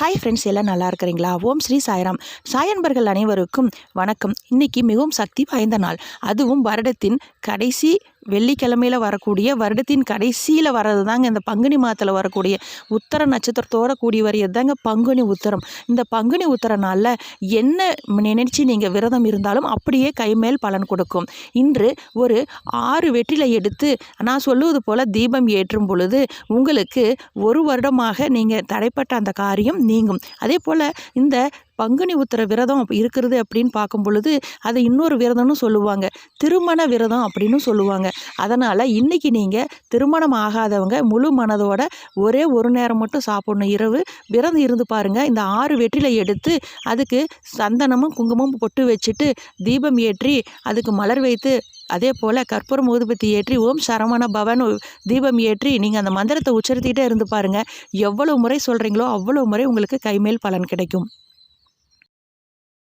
Hi friends, எல்லாம் நல்லா இருக்கிறீங்களா? ஓம் ஸ்ரீ சாய்ராம். சாயன்பர்கள் அனைவருக்கும் வணக்கம். இன்றைக்கி மிகவும் சக்தி வாய்ந்த நாள். அதுவும் வருடத்தின் கடைசி வெள்ளிக்கிழமையில் வரக்கூடிய, வருடத்தின் கடைசியில் வர்றது தாங்க இந்த பங்குனி மாதத்தில் வரக்கூடிய உத்தர நட்சத்திரத்தோடு கூடி வரையது தாங்க பங்குனி உத்தரம். இந்த பங்குனி உத்தர நாளில் என்ன நினைச்சு நீங்கள் விரதம் இருந்தாலும் அப்படியே கைமேல் பலன் கொடுக்கும். இன்று ஒரு 6 வெற்றிலை எடுத்து நான் சொல்லுவது போல் தீபம் ஏற்றும் பொழுது உங்களுக்கு ஒரு வருடமாக நீங்கள் தடைப்பட்ட அந்த காரியம் நீங்கும். அதே போல் இந்த பங்குனி உத்திர விரதம் இருக்கிறது அப்படின்னு பார்க்கும் பொழுது அதை இன்னொரு விரதம்னு சொல்லுவாங்க, திருமண விரதம் அப்படின்னு சொல்லுவாங்க. அதனால் இன்றைக்கி நீங்கள் திருமணம் ஆகாதவங்க முழு மனதோட ஒரே ஒரு நேரம் மட்டும் சாப்பிடணும். இரவு விரதம் இருந்து பாருங்கள். இந்த 6 வெற்றிலை எடுத்து அதுக்கு சந்தனமும் குங்குமம் பொட்டு வச்சுட்டு தீபம் ஏற்றி அதுக்கு மலர் வைத்து அதே போல் கற்பூரம் ஊதுபத்தி ஏற்றி ஓம் சரவண பவன் தீபம் ஏற்றி நீங்கள் அந்த மந்திரத்தை உச்சரித்திட்டே இருந்து பாருங்கள். எவ்வளோ முறை சொல்கிறீங்களோ அவ்வளோ முறை உங்களுக்கு கைமேல் பலன் கிடைக்கும்.